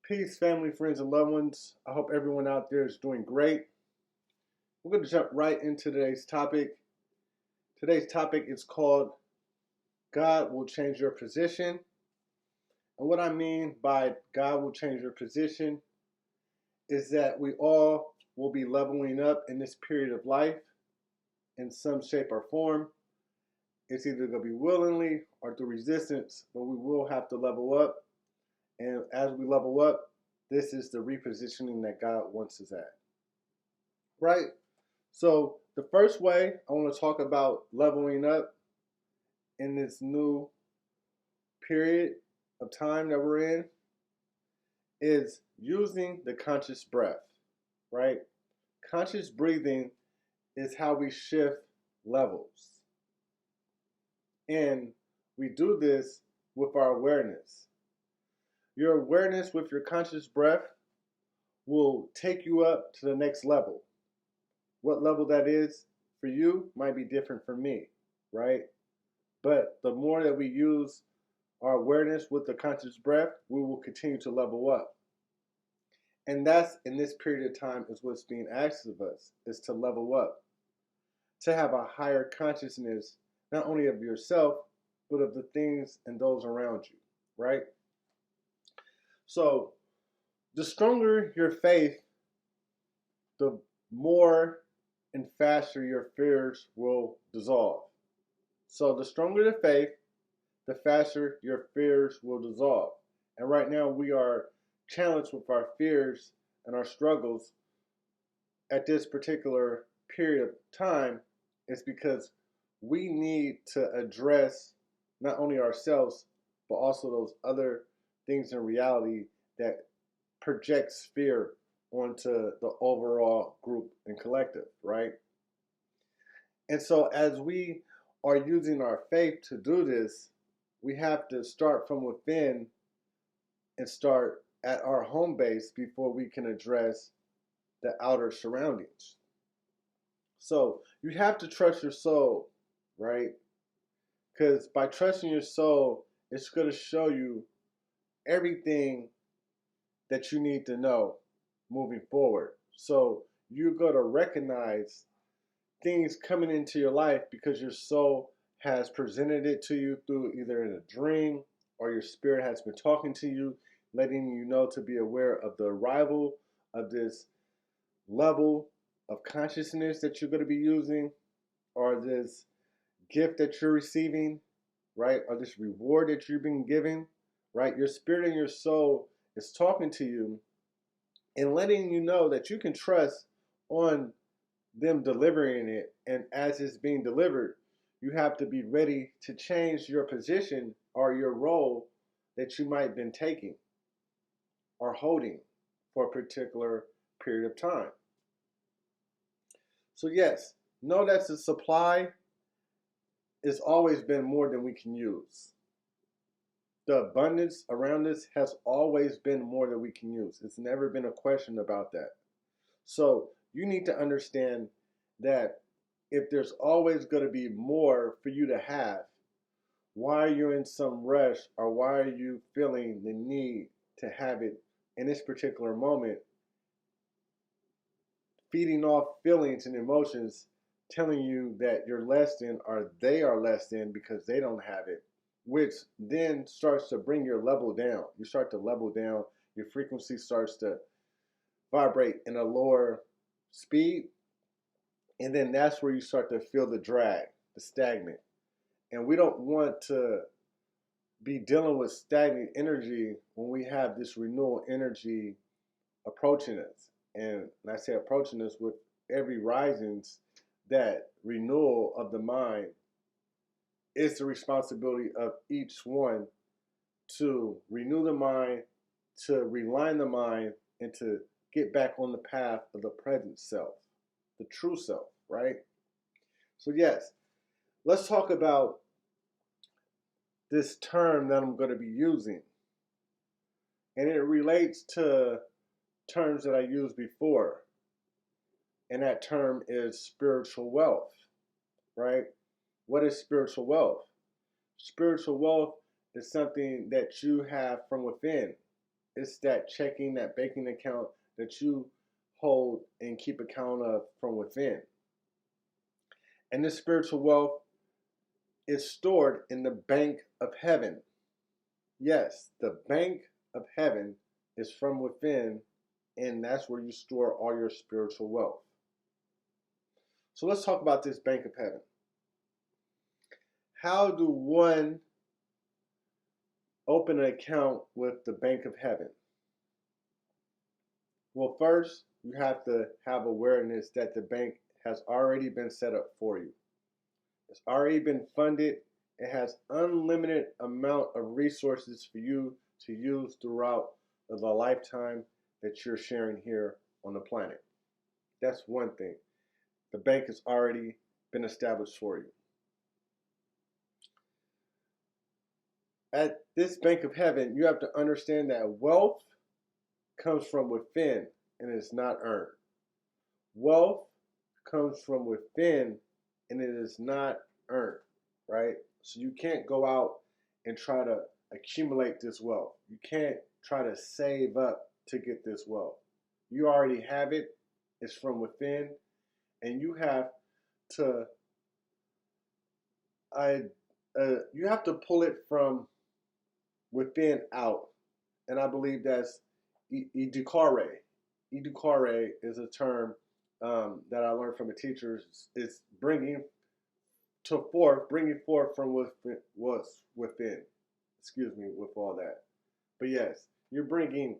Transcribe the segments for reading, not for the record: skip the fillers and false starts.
Peace, family, friends, and loved ones. I hope everyone out there is doing great. We're going to jump right into today's topic. Today's topic is called God Will Change Your Position. And what I mean by God will change your position is that we all will be leveling up in this period of life in some shape or form. It's either going to be willingly or through resistance, but we will have to level up. And as we level up, this is the repositioning that God wants us at. Right? So, the first way I want to talk about leveling up in this new period of time that we're in is using the conscious breath. Right? Conscious breathing is how we shift levels. And we do this with our awareness. Your awareness with your conscious breath will take you up to the next level. What level that is for you might be different from me, right? But the more that we use our awareness with the conscious breath, we will continue to level up. And that's in this period of time is what's being asked of us, is to level up, to have a higher consciousness, not only of yourself, but of the things and those around you, right? So the stronger your faith, the more and faster your fears will dissolve. So the stronger the faith, the faster your fears will dissolve. And right now we are challenged with our fears and our struggles at this particular period of time is because we need to address not only ourselves, but also those other things in reality that projects fear onto the overall group and collective, right? And so as we are using our faith to do this, we have to start from within and start at our home base before we can address the outer surroundings. So you have to trust your soul, right? Because by trusting your soul, it's going to show you everything that you need to know moving forward. So you're going to recognize things coming into your life because your soul has presented it to you through either in a dream or your spirit has been talking to you, letting you know to be aware of the arrival of this level of consciousness that you're going to be using, or this gift that you're receiving, right? Or this reward that you've been given, right? Your spirit and your soul is talking to you and letting you know that you can trust on them delivering it. And as it's being delivered, you have to be ready to change your position or your role that you might have been taking or holding for a particular period of time. So yes, know that the supply has always been more than we can use. The abundance around us has always been more than we can use. It's never been a question about that. So you need to understand that if there's always going to be more for you to have, why are you in some rush, or why are you feeling the need to have it in this particular moment, feeding off feelings and emotions telling you that you're less than or they are less than because they don't have it, which then starts to bring your level down. You start to level down, your frequency starts to vibrate in a lower speed, and then that's where you start to feel the drag, the stagnant. And we don't want to be dealing with stagnant energy when we have this renewal energy approaching us. And I say approaching us with every risings, that renewal of the mind is the responsibility of each one to renew the mind, to realign the mind, and to get back on the path of the present self, the true self, right? So yes, let's talk about this term that I'm going to be using. And it relates to terms that I used before. And that term is spiritual wealth, right? What is spiritual wealth? Spiritual wealth is something that you have from within. it's that checking, that banking account that you hold and keep account of from within. And this spiritual wealth is stored in the bank of heaven. Yes, the bank of heaven is from within, and that's where you store all your spiritual wealth. So let's talk about this bank of heaven. How do one open an account with the bank of heaven? Well, first, you have to have awareness that the bank has already been set up for you. It's already been funded. It has unlimited amount of resources for you to use throughout the lifetime that you're sharing here on the planet. That's one thing. The bank has already been established for you. At this bank of heaven, you have to understand that wealth comes from within and is not earned. Wealth comes from within and it is not earned, right? So you can't go out and try to accumulate this wealth. You can't try to save up to get this wealth. You already have it. It's from within, and you have to pull it from within out, and I believe that's edukare. Edukare is a term that I learned from a teacher. It's bringing forth from what's within. Excuse me with all that. But yes, you're bringing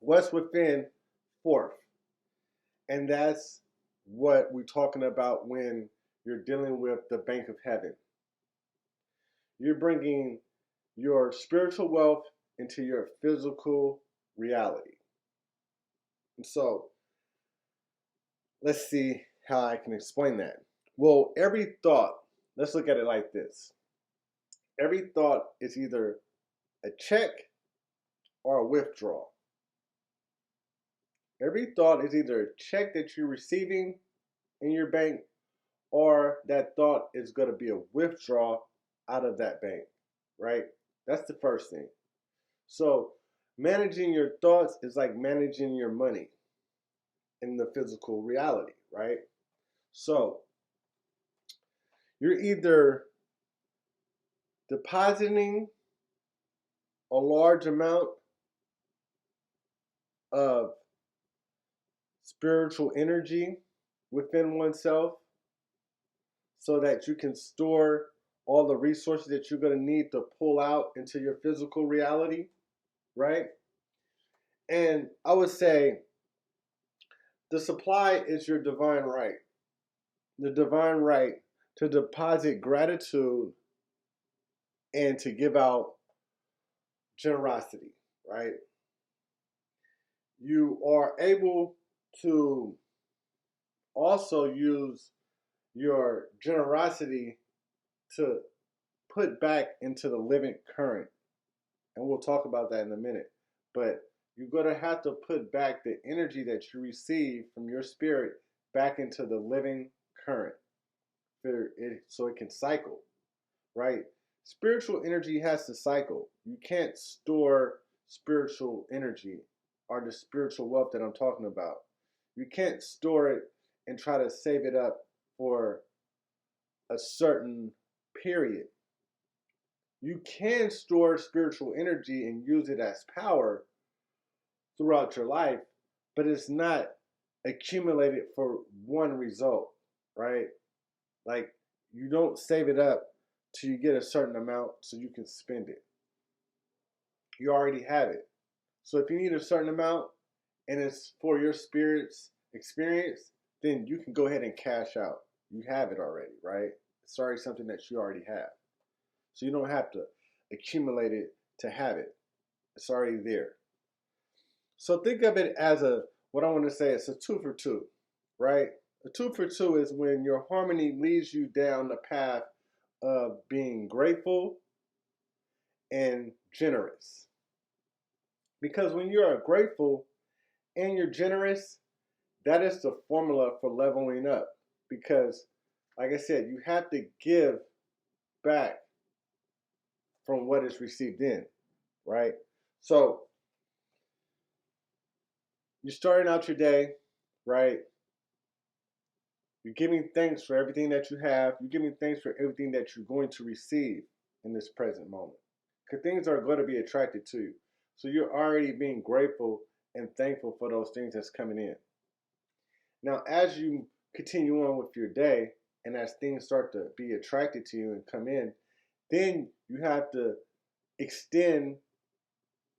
what's within forth. And that's what we're talking about when you're dealing with the bank of heaven. You're bringing your spiritual wealth into your physical reality. And so, let's see how I can explain that. Well, every thought, let's look at it like this. Every thought is either a check or a withdrawal. Every thought is either a check that you're receiving in your bank or that thought is going to be a withdrawal out of that bank, right? That's the first thing. So managing your thoughts is like managing your money in the physical reality, right? So you're either depositing a large amount of spiritual energy within oneself so that you can store all the resources that you're going to need to pull out into your physical reality, right? And I would say the supply is your divine right. The divine right to deposit gratitude and to give out generosity, right? You are able to also use your generosity to put back into the living current. And we'll talk about that in a minute. But you're going to have to put back the energy that you receive from your spirit back into the living current so it can cycle, right? Spiritual energy has to cycle. You can't store spiritual energy or the spiritual wealth that I'm talking about. You can't store it and try to save it up for a certain period. You can store spiritual energy and use it as power throughout your life, but it's not accumulated for one result, right? Like you don't save it up till you get a certain amount so you can spend it. You already have it. So if you need a certain amount and it's for your spirit's experience, then you can go ahead and cash out. You have it already, right? It's already something that you already have. So you don't have to accumulate it to have it. It's already there. So think of it as what I want to say, it's a 2 for 2, right? A 2 for 2 is when your harmony leads you down the path of being grateful and generous. Because when you are grateful and you're generous, that is the formula for leveling up. Because, like I said, you have to give back from what is received in, right? So You're starting out your day, right? You're giving thanks for everything that you have. You're giving thanks for everything that you're going to receive in this present moment. Because things are going to be attracted to you. So you're already being grateful and thankful for those things that's coming in. Now, as you continue on with your day, and as things start to be attracted to you and come in, then you have to extend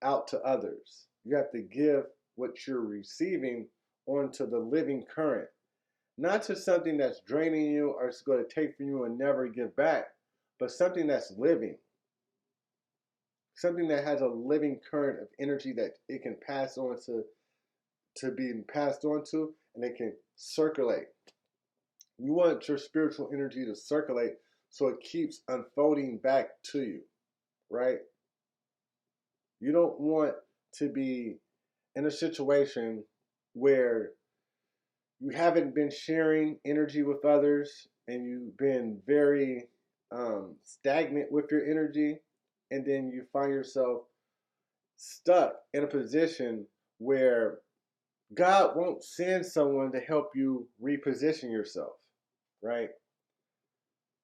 out to others. You have to give what you're receiving onto the living current, not to something that's draining you or it's going to take from you and never give back, but something that's living, something that has a living current of energy that it can pass on to be passed on to, and it can circulate. You want your spiritual energy to circulate so it keeps unfolding back to you, right? You don't want to be in a situation where you haven't been sharing energy with others and you've been very stagnant with your energy, and then you find yourself stuck in a position where God won't send someone to help you reposition yourself, right?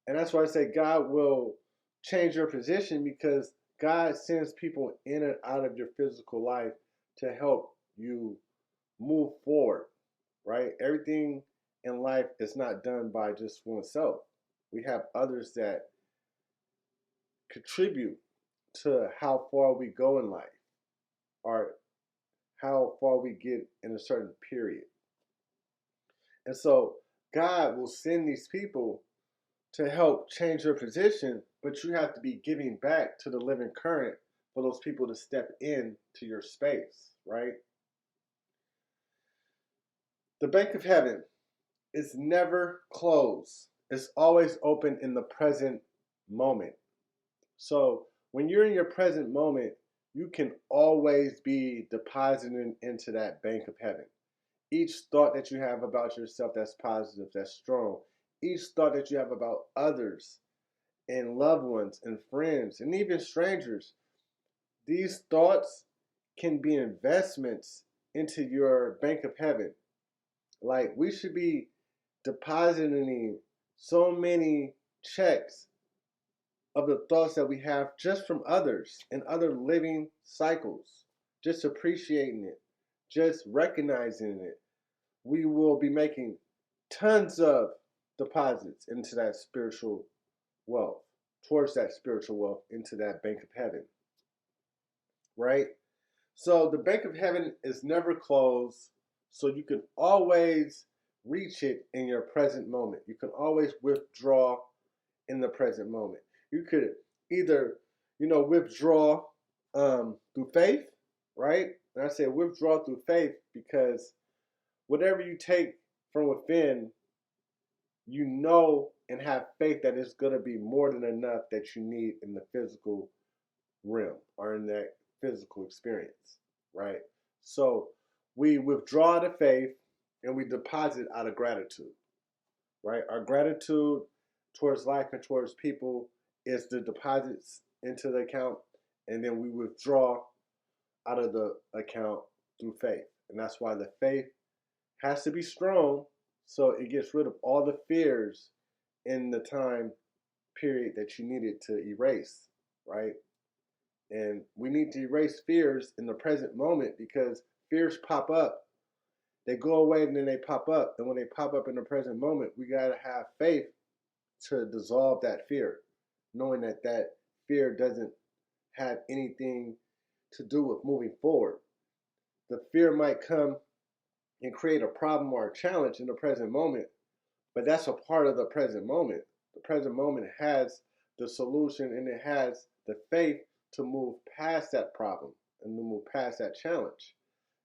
And that's why I say God will change your position, because God sends people in and out of your physical life to help you move forward, right? Everything in life is not done by just oneself. We have others that contribute to how far we go in life or how far we get in a certain period. And so God will send these people to help change your position, but you have to be giving back to the living current for those people to step in to your space, right? The bank of heaven is never closed. It's always open in the present moment. So when you're in your present moment, you can always be depositing into that bank of heaven. Each thought that you have about yourself that's positive, that's strong, each thought that you have about others and loved ones and friends and even strangers, these thoughts can be investments into your bank of heaven. Like, we should be depositing so many checks of the thoughts that we have just from others and other living cycles, just appreciating it, just recognizing it. We will be making tons of deposits into that spiritual wealth, towards that spiritual wealth, into that bank of heaven, right? So the bank of heaven is never closed, so you can always reach it in your present moment. You can always withdraw in the present moment. You could either, withdraw through faith, right? And I say withdraw through faith because whatever you take from within, you know and have faith that it's going to be more than enough that you need in the physical realm or in that physical experience, right? So we withdraw the faith and we deposit out of gratitude, right? Our gratitude towards life and towards people is the deposits into the account, and then we withdraw out of the account through faith. And that's why the faith has to be strong, so it gets rid of all the fears in the time period that you needed to erase, right? And we need to erase fears in the present moment, because fears pop up, they go away, and then they pop up. And when they pop up in the present moment, we got to have faith to dissolve that fear, knowing that that fear doesn't have anything to do with moving forward. The fear might come and create a problem or a challenge in the present moment, but that's a part of the present moment. The present moment has the solution, and it has the faith to move past that problem and to move past that challenge.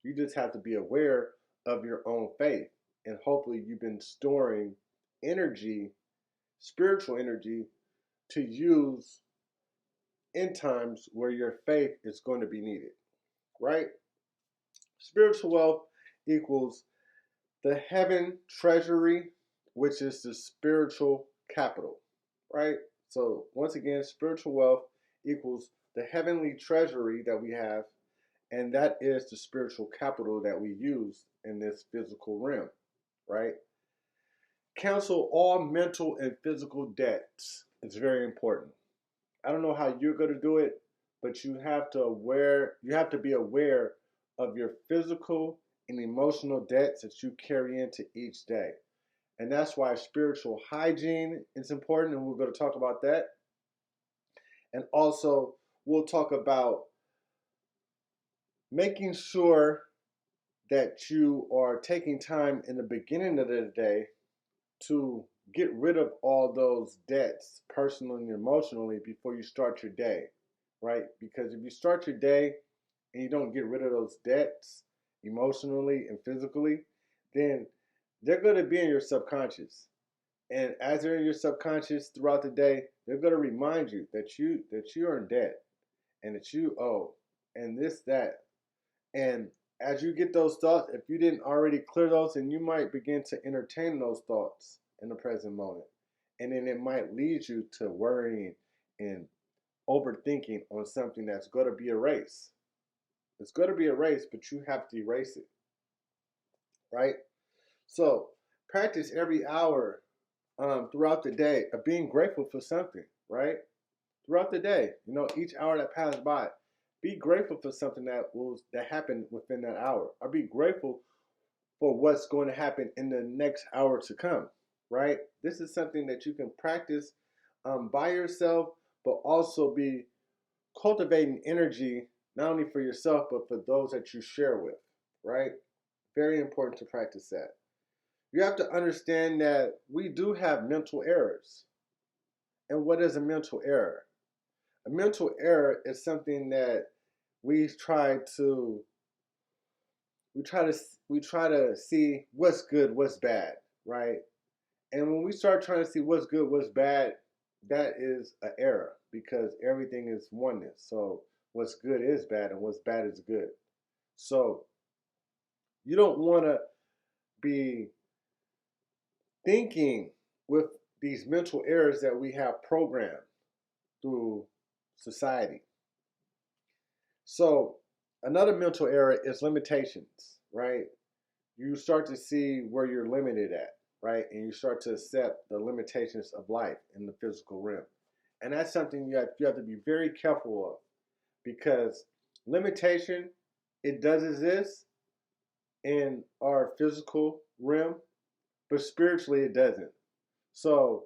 You just have to be aware of your own faith. And hopefully you've been storing energy, spiritual energy, to use in times where your faith is going to be needed, right? Spiritual wealth equals the heaven treasury, which is the spiritual capital, right? So once again, spiritual wealth equals the heavenly treasury that we have, And that is the spiritual capital that we use in this physical realm, right? Cancel all mental and physical debts. It's very important. I don't know how you're going to do it, but you have to be aware of your physical and emotional debts that you carry into each day. And that's why spiritual hygiene is important, and we're going to talk about that. And also, we'll talk about making sure that you are taking time in the beginning of the day to get rid of all those debts personally and emotionally before you start your day, right? Because if you start your day and you don't get rid of those debts emotionally and physically, then they're going to be in your subconscious. And as they're in your subconscious throughout the day, they're going to remind you that you're in debt and that you owe and this that. And as you get those thoughts, if you didn't already clear those, then you might begin to entertain those thoughts in the present moment. And then it might lead you to worrying and overthinking on something that's going to be erased. It's going to be erased, but you have to erase it, right? So practice every hour throughout the day of being grateful for something, right? Throughout the day, each hour that passed by, be grateful for something that happened within that hour, or be grateful for what's going to happen in the next hour to come, right? This is something that you can practice by yourself, but also be cultivating energy not only for yourself but for those that you share with, right? Very important to practice that. You have to understand that we do have mental errors. And what is a mental error? A mental error is something that we try to we try to we try to see what's good, what's bad, right? And when we start trying to see what's good, what's bad, that is an error because everything is oneness. So what's good is bad and what's bad is good. So you don't want to be thinking with these mental errors that we have programmed through society. So another mental error is limitations, right? You start to see where you're limited at, right? And you start to accept the limitations of life in the physical realm. And that's something you have to be very careful of because limitation, it does exist in our physical realm, but spiritually it doesn't. So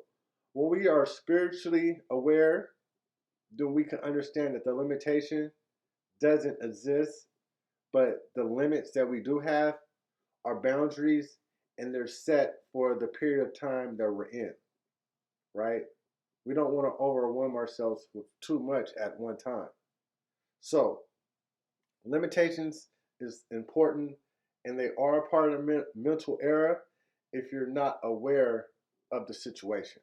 when we are spiritually aware, then we can understand that the limitation doesn't exist, but the limits that we do have are boundaries and they're set for the period of time that we're in, right? We don't want to overwhelm ourselves with too much at one time. So, limitations is important and they are a part of the mental era if you're not aware of the situation,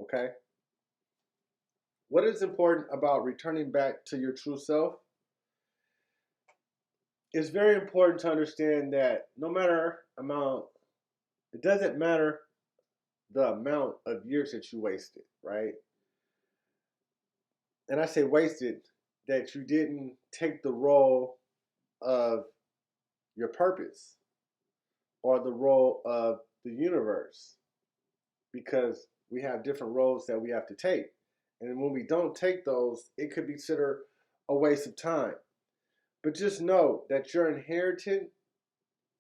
okay? What is important about returning back to your true self? It's very important to understand that it doesn't matter the amount of years that you wasted, right? And I say wasted, that you didn't take the role of your purpose or the role of the universe because we have different roles that we have to take. And when we don't take those, it could be considered a waste of time. But just know that you're inherited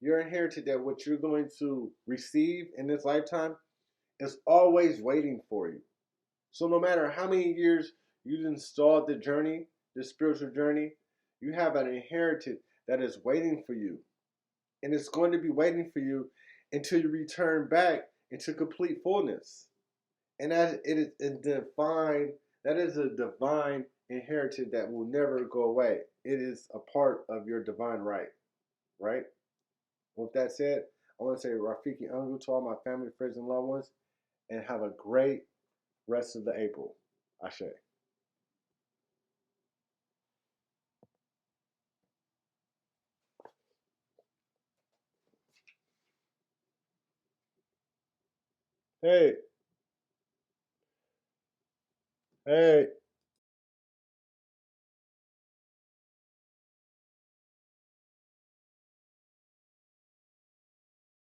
that what you're going to receive in this lifetime is always waiting for you. So no matter how many years you installed the journey, the spiritual journey, you have an inheritance that is waiting for you. And it's going to be waiting for you until you return back into complete fullness. And that is a divine inheritance that will never go away. It is a part of your divine right. Right? With that said, I want to say Rafiki Angu to all my family, friends, and loved ones, and have a great rest of the April. Ashe. Hey, hey.